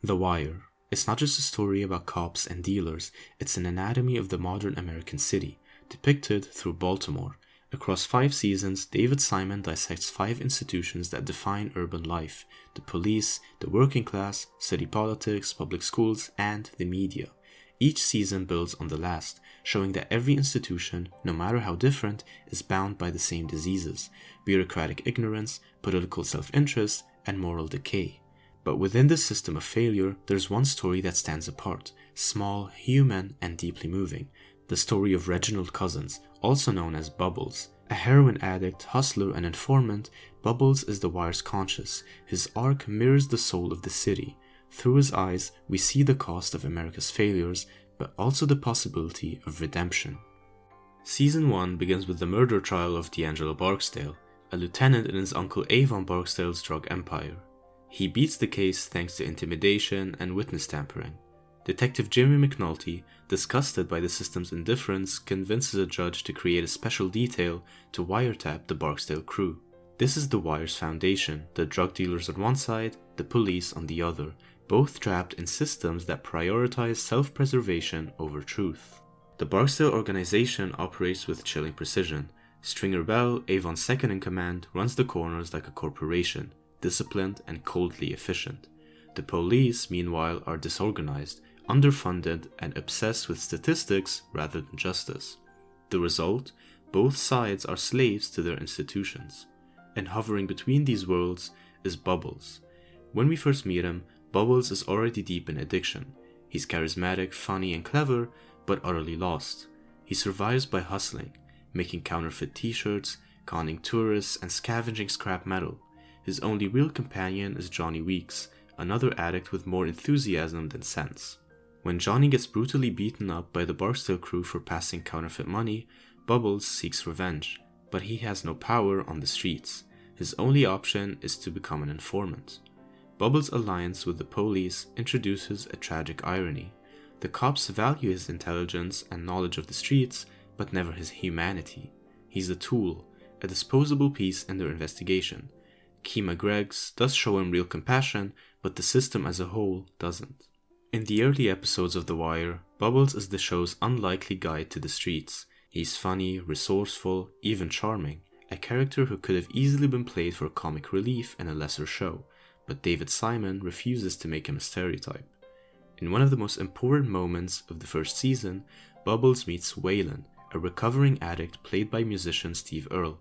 The Wire. It's not just a story about cops and dealers, it's an anatomy of the modern American city, depicted through Baltimore. Across 5 seasons, David Simon dissects 5 institutions that define urban life: the police, the working class, city politics, public schools, and the media. Each season builds on the last, showing that every institution, no matter how different, is bound by the same diseases: bureaucratic ignorance, political self-interest, and moral decay. But within this system of failure, there's one story that stands apart, small, human, and deeply moving. The story of Reginald Cousins, also known as Bubbles. A heroin addict, hustler, and informant, Bubbles is the Wire's conscience. His arc mirrors the soul of the city. Through his eyes, we see the cost of America's failures, but also the possibility of redemption. Season 1 begins with the murder trial of D'Angelo Barksdale, a lieutenant in his uncle Avon Barksdale's drug empire. He beats the case thanks to intimidation and witness tampering. Detective Jimmy McNulty, disgusted by the system's indifference, convinces a judge to create a special detail to wiretap the Barksdale crew. This is the Wire's foundation: the drug dealers on one side, the police on the other, both trapped in systems that prioritize self-preservation over truth. The Barksdale organization operates with chilling precision. Stringer Bell, Avon's second in command, runs the corners like a corporation, disciplined and coldly efficient. The police, meanwhile, are disorganized, underfunded, and obsessed with statistics rather than justice. The result? Both sides are slaves to their institutions. And hovering between these worlds is Bubbles. When we first meet him, Bubbles is already deep in addiction. He's charismatic, funny, and clever, but utterly lost. He survives by hustling, making counterfeit t-shirts, conning tourists, and scavenging scrap metal. His only real companion is Johnny Weeks, another addict with more enthusiasm than sense. When Johnny gets brutally beaten up by the Barksdale crew for passing counterfeit money, Bubbles seeks revenge, but he has no power on the streets. His only option is to become an informant. Bubbles' alliance with the police introduces a tragic irony. The cops value his intelligence and knowledge of the streets, but never his humanity. He's a tool, a disposable piece in their investigation. Kima Greggs does show him real compassion, but the system as a whole doesn't. In the early episodes of The Wire, Bubbles is the show's unlikely guide to the streets. He's funny, resourceful, even charming, a character who could have easily been played for comic relief in a lesser show, but David Simon refuses to make him a stereotype. In one of the most important moments of the first season, Bubbles meets Waylon, a recovering addict played by musician Steve Earle.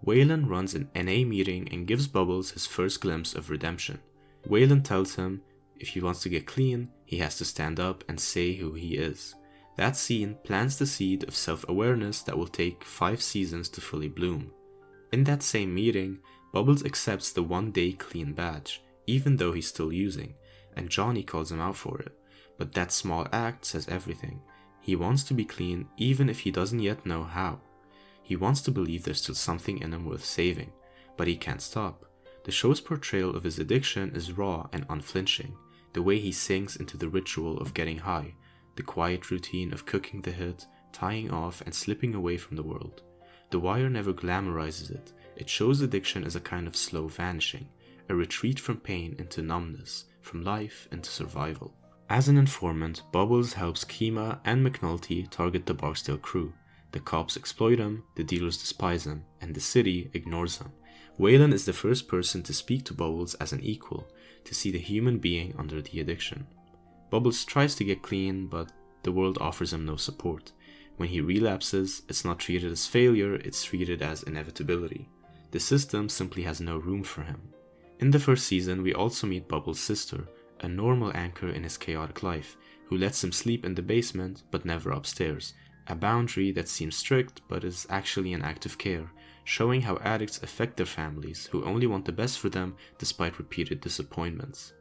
Waylon runs an NA meeting and gives Bubbles his first glimpse of redemption. Waylon tells him if he wants to get clean, he has to stand up and say who he is. That scene plants the seed of self-awareness that will take 5 seasons to fully bloom. In that same meeting, Bubbles accepts the 1-day clean badge, even though he's still using, and Johnny calls him out for it. But that small act says everything. He wants to be clean even if he doesn't yet know how. He wants to believe there's still something in him worth saving, but he can't stop. The show's portrayal of his addiction is raw and unflinching. The way he sinks into the ritual of getting high, the quiet routine of cooking the hit, tying off, and slipping away from the world. The Wire never glamorizes it. It shows addiction as a kind of slow vanishing, a retreat from pain into numbness, from life into survival. As an informant, Bubbles helps Kima and McNulty target the Barksdale crew. The cops exploit him, the dealers despise him, and the city ignores him. Waylon is the first person to speak to Bubbles as an equal, to see the human being under the addiction. Bubbles tries to get clean, but the world offers him no support. When he relapses, it's not treated as failure, it's treated as inevitability. The system simply has no room for him. In the first season, we also meet Bubbles' sister, a normal anchor in his chaotic life, who lets him sleep in the basement but never upstairs, a boundary that seems strict but is actually an act of care, showing how addicts affect their families who only want the best for them despite repeated disappointments.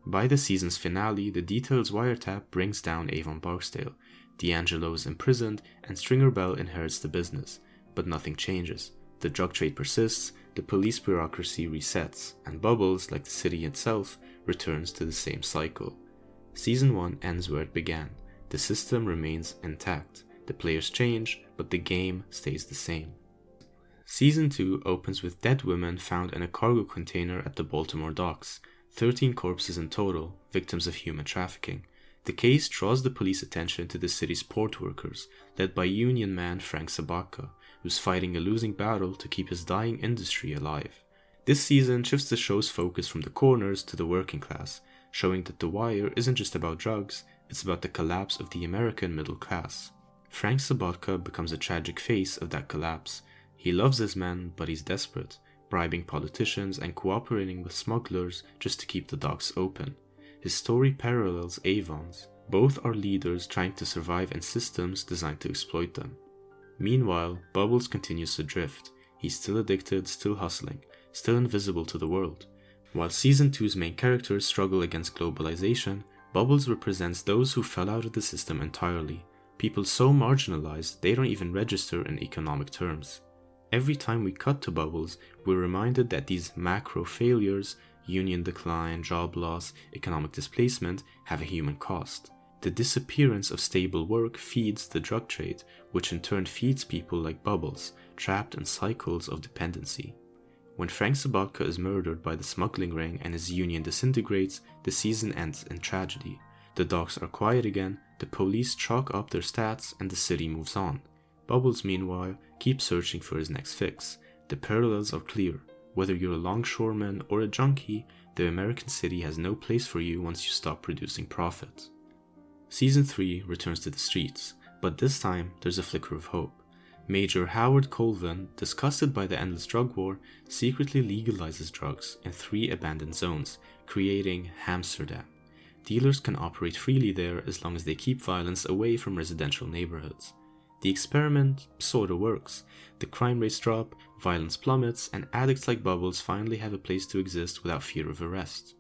By the season's finale, the Details wiretap brings down Avon Barksdale. D'Angelo is imprisoned and Stringer Bell inherits the business, but nothing changes. The drug trade persists, the police bureaucracy resets, and Bubbles, like the city itself, returns to the same cycle. Season 1 ends where it began. The system remains intact. The players change, but the game stays the same. Season 2 opens with dead women found in a cargo container at the Baltimore docks. 13 corpses in total, victims of human trafficking. The case draws the police attention to the city's port workers, led by union man Frank Sabatka, who's fighting a losing battle to keep his dying industry alive. This season shifts the show's focus from the corners to the working class, showing that The Wire isn't just about drugs, it's about the collapse of the American middle class. Frank Sabatka becomes a tragic face of that collapse. He loves his men, but he's desperate, bribing politicians and cooperating with smugglers just to keep the docks open. His story parallels Avon's. Both are leaders trying to survive in systems designed to exploit them. Meanwhile, Bubbles continues to drift. He's still addicted, still hustling, still invisible to the world. While Season 2's main characters struggle against globalization, Bubbles represents those who fell out of the system entirely, people so marginalized they don't even register in economic terms. Every time we cut to Bubbles, we're reminded that these macro failures, union decline, job loss, economic displacement, have a human cost. The disappearance of stable work feeds the drug trade, which in turn feeds people like Bubbles, trapped in cycles of dependency. When Frank Sabatka is murdered by the smuggling ring and his union disintegrates, the season ends in tragedy. The docks are quiet again, the police chalk up their stats, and the city moves on. Bubbles, meanwhile, keeps searching for his next fix. The parallels are clear. Whether you're a longshoreman or a junkie, the American city has no place for you once you stop producing profit. Season 3 returns to the streets, but this time there's a flicker of hope. Major Howard Colvin, disgusted by the endless drug war, secretly legalizes drugs in 3 abandoned zones, creating Hamsterdam. Dealers can operate freely there as long as they keep violence away from residential neighborhoods. The experiment sorta works. The crime rates drop, violence plummets, and addicts like Bubbles finally have a place to exist without fear of arrest.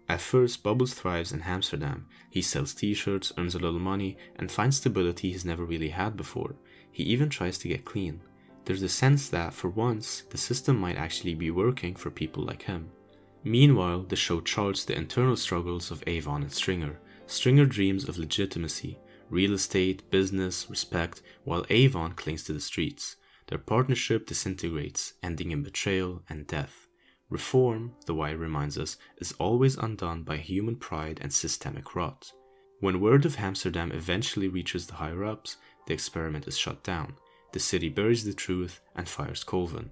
At first, Bubbles thrives in Hamsterdam. He sells t-shirts, earns a little money, and finds stability he's never really had before. He even tries to get clean. There's a sense that, for once, the system might actually be working for people like him. Meanwhile, the show charts the internal struggles of Avon and Stringer. Stringer dreams of legitimacy, real estate, business, respect, while Avon clings to the streets. Their partnership disintegrates, ending in betrayal and death. Reform, The Wire reminds us, is always undone by human pride and systemic rot. When word of Hamsterdam eventually reaches the higher-ups, the experiment is shut down. The city buries the truth and fires Colvin.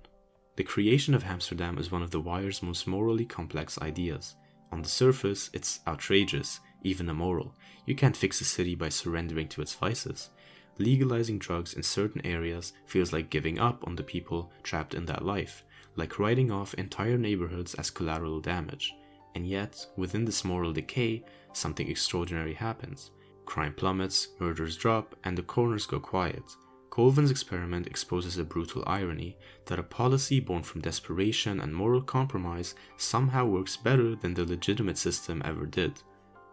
The creation of Hamsterdam is one of The Wire's most morally complex ideas. On the surface, it's outrageous, even immoral. You can't fix a city by surrendering to its vices. Legalizing drugs in certain areas feels like giving up on the people trapped in that life, like writing off entire neighborhoods as collateral damage. And yet, within this moral decay, something extraordinary happens. Crime plummets, murders drop, and the corners go quiet. Colvin's experiment exposes a brutal irony that a policy born from desperation and moral compromise somehow works better than the legitimate system ever did.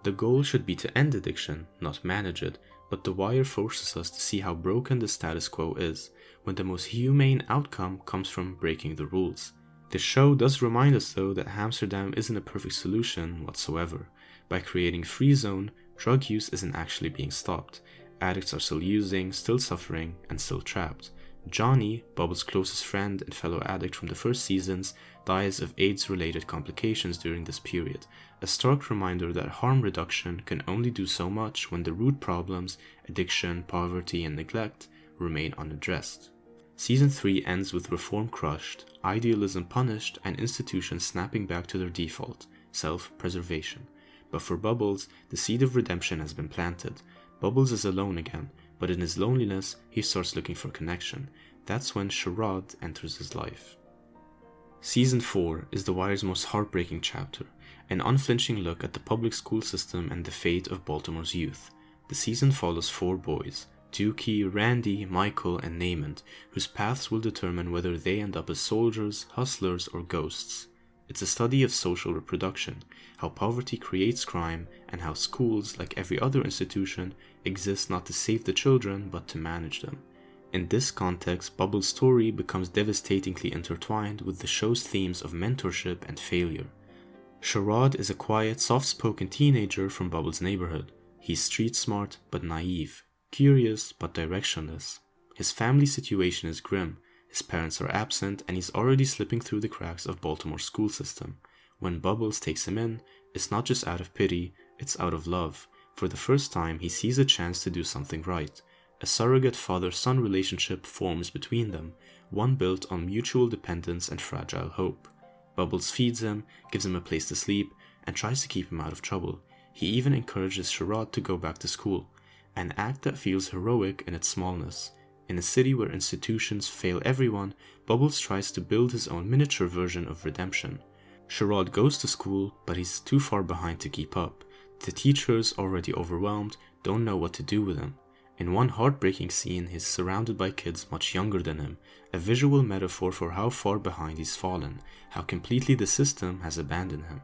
The goal should be to end addiction, not manage it, but The Wire forces us to see how broken the status quo is, when the most humane outcome comes from breaking the rules. The show does remind us though that Hamsterdam isn't a perfect solution whatsoever. By creating Free Zone, drug use isn't actually being stopped. Addicts are still using, still suffering, and still trapped. Johnny, Bubbles' closest friend and fellow addict from the first seasons, dies of AIDS-related complications during this period, a stark reminder that harm reduction can only do so much when the root problems, addiction, poverty, and neglect, remain unaddressed. Season 3 ends with reform crushed, idealism punished, and institutions snapping back to their default, self-preservation. But for Bubbles, the seed of redemption has been planted. Bubbles is alone again, but in his loneliness, he starts looking for connection. That's when Sherrod enters his life. Season 4 is The Wire's most heartbreaking chapter, an unflinching look at the public school system and the fate of Baltimore's youth. The season follows 4 boys, Dookie, Randy, Michael, and Namond, whose paths will determine whether they end up as soldiers, hustlers, or ghosts. It's a study of social reproduction, how poverty creates crime, and how schools, like every other institution, exist not to save the children but to manage them. In this context, Bubbles' story becomes devastatingly intertwined with the show's themes of mentorship and failure. Sherrod is a quiet, soft-spoken teenager from Bubbles' neighborhood. He's street-smart but naive, curious but directionless. His family situation is grim. His parents are absent, and he's already slipping through the cracks of Baltimore's school system. When Bubbles takes him in, it's not just out of pity, It's out of love. For the first time, he sees a chance to do something right. A surrogate father-son relationship forms between them, one built on mutual dependence and fragile hope. Bubbles feeds him, gives him a place to sleep, and tries to keep him out of trouble. He even encourages Sherrod to go back to school, an act that feels heroic in its smallness. In a city where institutions fail everyone, Bubbles tries to build his own miniature version of redemption. Sherrod goes to school, but he's too far behind to keep up. The teachers, already overwhelmed, don't know what to do with him. In one heartbreaking scene, he's surrounded by kids much younger than him, a visual metaphor for how far behind he's fallen, how completely the system has abandoned him.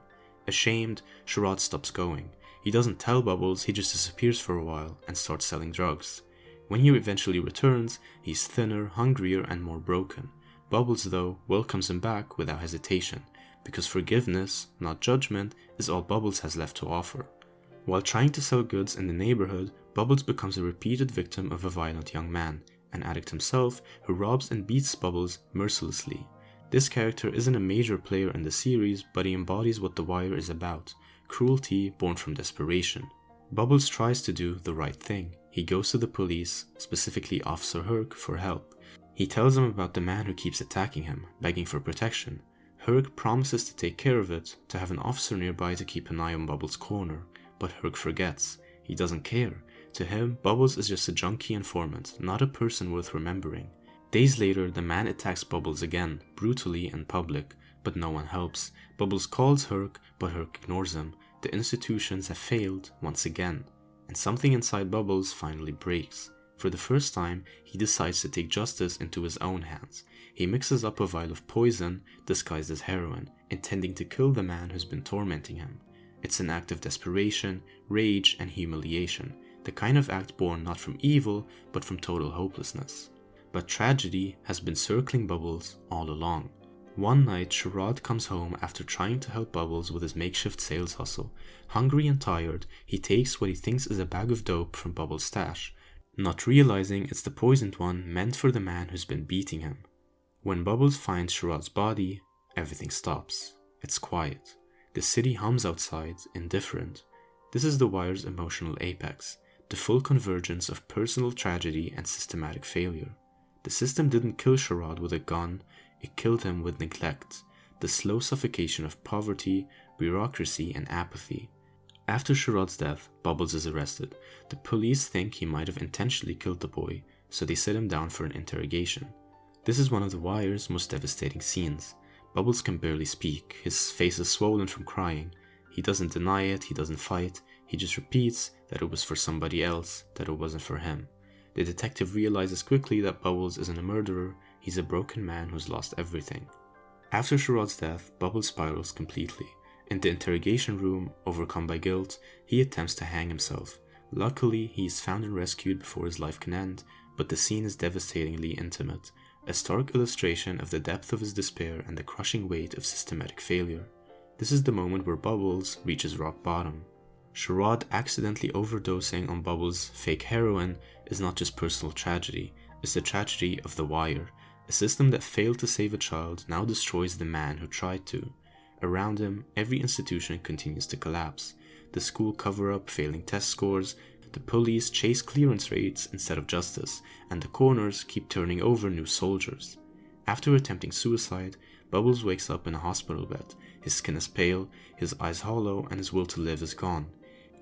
Ashamed, Sherrod stops going. He doesn't tell Bubbles, he just disappears for a while and starts selling drugs. When he eventually returns, he's thinner, hungrier, and more broken. Bubbles, though, welcomes him back without hesitation, because forgiveness, not judgment, is all Bubbles has left to offer. While trying to sell goods in the neighborhood, Bubbles becomes a repeated victim of a violent young man, an addict himself who robs and beats Bubbles mercilessly. This character isn't a major player in the series, but he embodies what The Wire is about, cruelty born from desperation. Bubbles tries to do the right thing. He goes to the police, specifically Officer Herc, for help. He tells them about the man who keeps attacking him, begging for protection. Herc promises to take care of it, to have an officer nearby to keep an eye on Bubbles' corner, but Herc forgets. He doesn't care. To him, Bubbles is just a junkie informant, not a person worth remembering. Days later, the man attacks Bubbles again, brutally in public, but no one helps. Bubbles calls Herc, but Herc ignores him. The institutions have failed once again, and something inside Bubbles finally breaks. For the first time, he decides to take justice into his own hands. He mixes up a vial of poison, disguised as heroin, intending to kill the man who's been tormenting him. It's an act of desperation, rage, and humiliation, the kind of act born not from evil, but from total hopelessness. But tragedy has been circling Bubbles all along. One night, Sherrod comes home after trying to help Bubbles with his makeshift sales hustle. Hungry and tired, he takes what he thinks is a bag of dope from Bubbles' stash, not realizing it's the poisoned one meant for the man who's been beating him. When Bubbles finds Sherrod's body, everything stops. It's quiet. The city hums outside, indifferent. This is The Wire's emotional apex, the full convergence of personal tragedy and systematic failure. The system didn't kill Sherrod with a gun, it killed him with neglect, the slow suffocation of poverty, bureaucracy, and apathy. After Sherrod's death, Bubbles is arrested. The police think he might have intentionally killed the boy, so they sit him down for an interrogation. This is one of The Wire's most devastating scenes. Bubbles can barely speak, his face is swollen from crying. He doesn't deny it, he doesn't fight, he just repeats that it was for somebody else, that it wasn't for him. The detective realizes quickly that Bubbles isn't a murderer, he's a broken man who's lost everything. After Sherrod's death, Bubbles spirals completely. In the interrogation room, overcome by guilt, he attempts to hang himself. Luckily, he is found and rescued before his life can end, but the scene is devastatingly intimate, a stark illustration of the depth of his despair and the crushing weight of systematic failure. This is the moment where Bubbles reaches rock bottom. Sherrod accidentally overdosing on Bubbles' fake heroin is not just personal tragedy, it's the tragedy of The Wire. A system that failed to save a child now destroys the man who tried to. Around him, every institution continues to collapse. The school cover-up failing test scores, the police chase clearance rates instead of justice, and the corners keep turning over new soldiers. After attempting suicide, Bubbles wakes up in a hospital bed. His skin is pale, his eyes hollow, and his will to live is gone.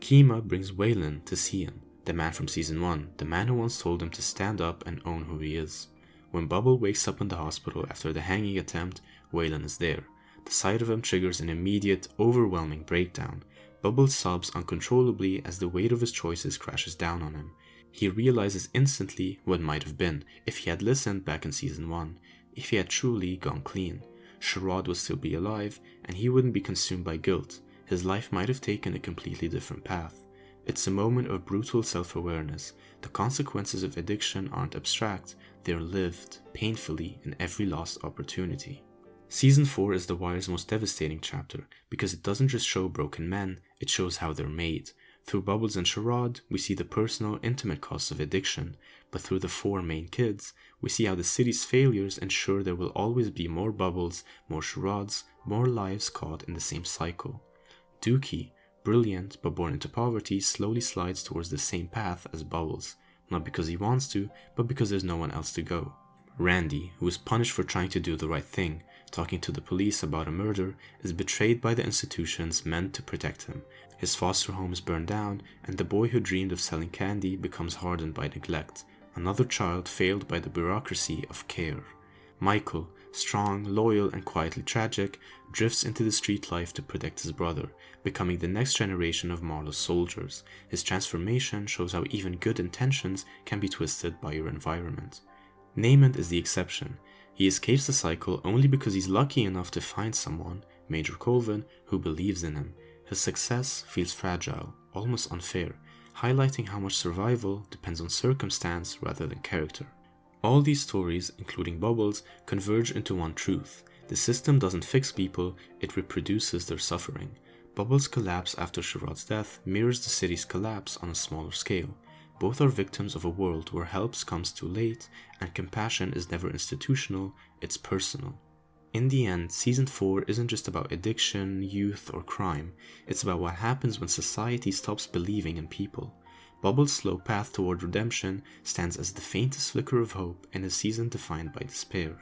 Kima brings Waylon to see him, the man from Season 1, the man who once told him to stand up and own who he is. When Bubble wakes up in the hospital after the hanging attempt, Waylon is there. The sight of him triggers an immediate, overwhelming breakdown. Bubble sobs uncontrollably as the weight of his choices crashes down on him. He realizes instantly what might have been if he had listened back in Season 1, if he had truly gone clean. Sherrod would still be alive, and he wouldn't be consumed by guilt. His life might have taken a completely different path. It's a moment of brutal self-awareness. The consequences of addiction aren't abstract, they're lived, painfully, in every lost opportunity. Season 4 is The Wire's most devastating chapter, because it doesn't just show broken men, it shows how they're made. Through Bubbles and Sherrod, we see the personal, intimate costs of addiction, but through the four main kids, we see how the city's failures ensure there will always be more Bubbles, more Sherrods, more lives caught in the same cycle. Dookie, brilliant but born into poverty, slowly slides towards the same path as Bubbles, not because he wants to, but because there's no one else to go. Randy, who is punished for trying to do the right thing, talking to the police about a murder, is betrayed by the institutions meant to protect him. His foster home is burned down, and the boy who dreamed of selling candy becomes hardened by neglect, another child failed by the bureaucracy of care. Michael, strong, loyal, and quietly tragic, drifts into the street life to protect his brother, becoming the next generation of Marlowe's soldiers. His transformation shows how even good intentions can be twisted by your environment. Namond is the exception. He escapes the cycle only because he's lucky enough to find someone, Major Colvin, who believes in him. His success feels fragile, almost unfair, highlighting how much survival depends on circumstance rather than character. All these stories, including Bubbles, converge into one truth. The system doesn't fix people, it reproduces their suffering. Bubbles' collapse after Sherrod's death mirrors the city's collapse on a smaller scale. Both are victims of a world where help comes too late, and compassion is never institutional, it's personal. In the end, Season 4 isn't just about addiction, youth, or crime. It's about what happens when society stops believing in people. Bubbles' slow path toward redemption stands as the faintest flicker of hope in a season defined by despair.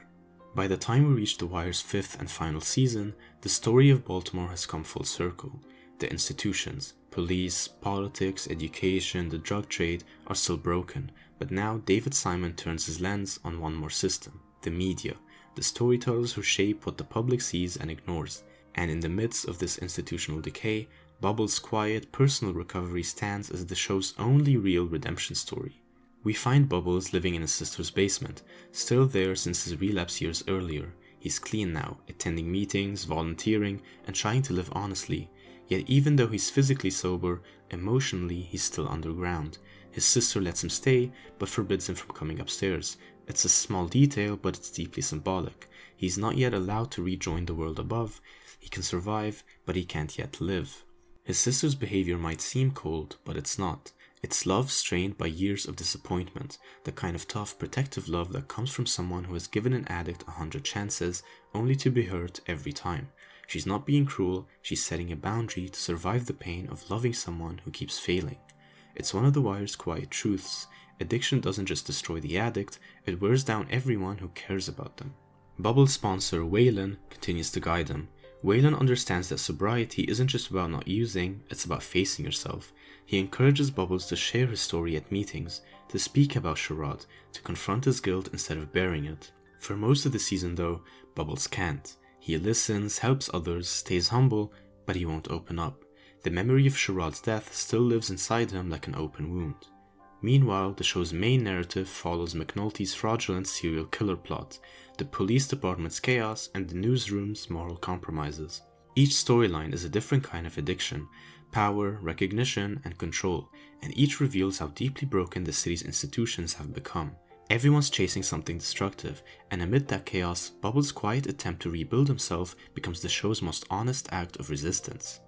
By the time we reach The Wire's 5th and final season, the story of Baltimore has come full circle. The institutions, police, politics, education, the drug trade are still broken, but now David Simon turns his lens on one more system, the media, the storytellers who shape what the public sees and ignores. And in the midst of this institutional decay, Bubbles' quiet, personal recovery stands as the show's only real redemption story. We find Bubbles living in his sister's basement, still there since his relapse years earlier. He's clean now, attending meetings, volunteering, and trying to live honestly. Yet even though he's physically sober, emotionally he's still underground. His sister lets him stay, but forbids him from coming upstairs. It's a small detail, but it's deeply symbolic. He's not yet allowed to rejoin the world above. He can survive, but he can't yet live. His sister's behavior might seem cold, but it's not. It's love strained by years of disappointment, the kind of tough, protective love that comes from someone who has given an addict 100 chances, only to be hurt every time. She's not being cruel, she's setting a boundary to survive the pain of loving someone who keeps failing. It's one of The Wire's quiet truths. Addiction doesn't just destroy the addict, it wears down everyone who cares about them. Bubbles' sponsor, Waylon, continues to guide him. Waylon understands that sobriety isn't just about not using, it's about facing yourself. He encourages Bubbles to share his story at meetings, to speak about Sherrod, to confront his guilt instead of bearing it. For most of the season though, Bubbles can't. He listens, helps others, stays humble, but he won't open up. The memory of Sherrod's death still lives inside him like an open wound. Meanwhile, the show's main narrative follows McNulty's fraudulent serial killer plot, the police department's chaos, and the newsroom's moral compromises. Each storyline is a different kind of addiction, power, recognition, and control, and each reveals how deeply broken the city's institutions have become. Everyone's chasing something destructive, and amid that chaos, Bubbles' quiet attempt to rebuild himself becomes the show's most honest act of resistance.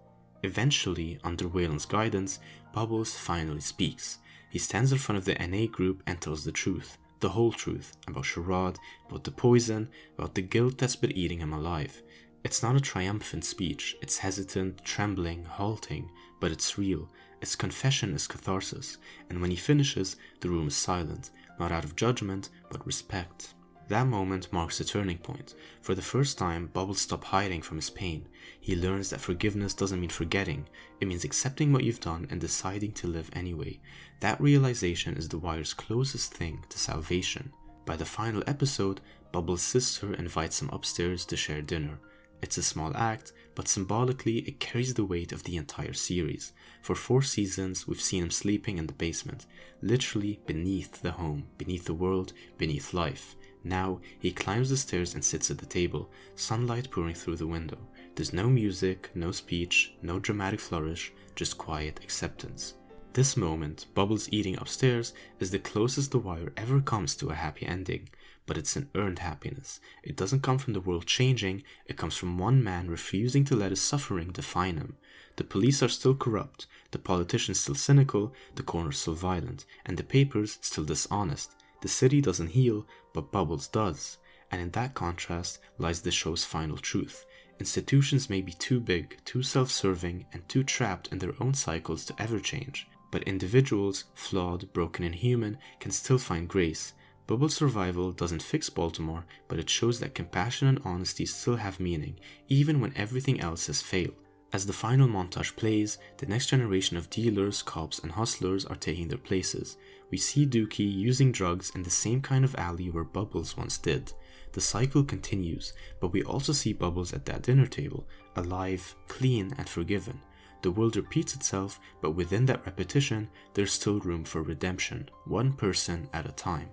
Eventually, under Waylon's guidance, Bubbles finally speaks. He stands in front of the NA group and tells the truth, the whole truth, about Sherrod, about the poison, about the guilt that's been eating him alive. It's not a triumphant speech, it's hesitant, trembling, halting, but it's real. Its confession is catharsis, and when he finishes, the room is silent, not out of judgment, but respect. That moment marks a turning point. For the first time, Bubbles stops hiding from his pain. He learns that forgiveness doesn't mean forgetting, it means accepting what you've done and deciding to live anyway. That realization is The Wire's closest thing to salvation. By the final episode, Bubbles' sister invites him upstairs to share dinner. It's a small act, but symbolically it carries the weight of the entire series. For 4 seasons, we've seen him sleeping in the basement, literally beneath the home, beneath the world, beneath life. Now, he climbs the stairs and sits at the table, sunlight pouring through the window. There's no music, no speech, no dramatic flourish, just quiet acceptance. This moment, Bubbles eating upstairs, is the closest The Wire ever comes to a happy ending. But it's an earned happiness. It doesn't come from the world changing, it comes from one man refusing to let his suffering define him. The police are still corrupt, the politicians still cynical, the corners still violent, and the papers still dishonest. The city doesn't heal, but Bubbles does. And in that contrast lies the show's final truth. Institutions may be too big, too self-serving, and too trapped in their own cycles to ever change, but individuals, flawed, broken, and human, can still find grace. Bubbles' survival doesn't fix Baltimore, but it shows that compassion and honesty still have meaning, even when everything else has failed. As the final montage plays, the next generation of dealers, cops, and hustlers are taking their places. We see Dookie using drugs in the same kind of alley where Bubbles once did. The cycle continues, but we also see Bubbles at that dinner table, alive, clean, and forgiven. The world repeats itself, but within that repetition, there's still room for redemption, one person at a time.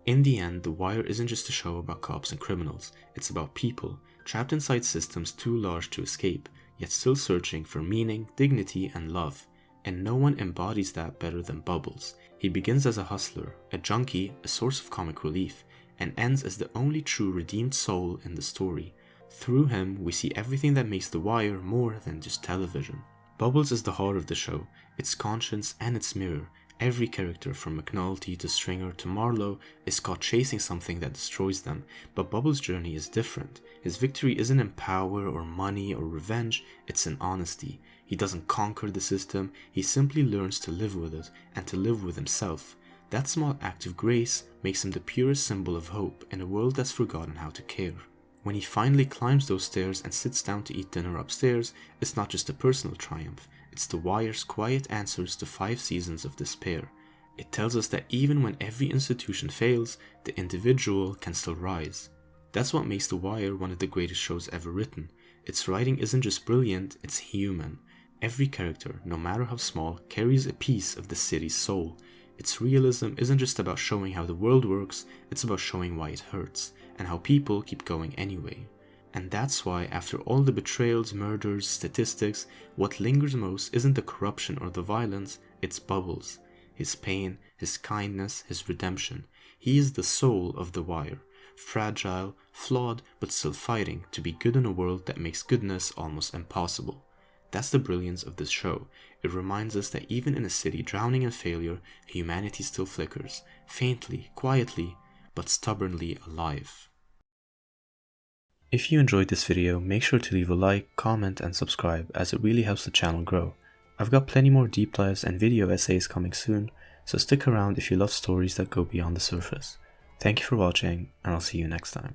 In the end, The Wire isn't just a show about cops and criminals, it's about people, trapped inside systems too large to escape, yet still searching for meaning, dignity, and love. And no one embodies that better than Bubbles. He begins as a hustler, a junkie, a source of comic relief, and ends as the only true redeemed soul in the story. Through him, we see everything that makes The Wire more than just television. Bubbles is the heart of the show, its conscience and its mirror. Every character, from McNulty to Stringer to Marlowe, is caught chasing something that destroys them, but Bubbles' journey is different. His victory isn't in power or money or revenge, it's in honesty. He doesn't conquer the system, he simply learns to live with it, and to live with himself. That small act of grace makes him the purest symbol of hope in a world that's forgotten how to care. When he finally climbs those stairs and sits down to eat dinner upstairs, it's not just a personal triumph. It's The Wire's quiet answers to 5 seasons of despair. It tells us that even when every institution fails, the individual can still rise. That's what makes The Wire one of the greatest shows ever written. Its writing isn't just brilliant, it's human. Every character, no matter how small, carries a piece of the city's soul. Its realism isn't just about showing how the world works, it's about showing why it hurts, and how people keep going anyway. And that's why, after all the betrayals, murders, statistics, what lingers most isn't the corruption or the violence, it's Bubbles. His pain, his kindness, his redemption. He is the soul of The Wire. Fragile, flawed, but still fighting to be good in a world that makes goodness almost impossible. That's the brilliance of this show. It reminds us that even in a city drowning in failure, humanity still flickers, faintly, quietly, but stubbornly alive. If you enjoyed this video, make sure to leave a like, comment, and subscribe, as it really helps the channel grow. I've got plenty more deep dives and video essays coming soon, so stick around if you love stories that go beyond the surface. Thank you for watching, and I'll see you next time.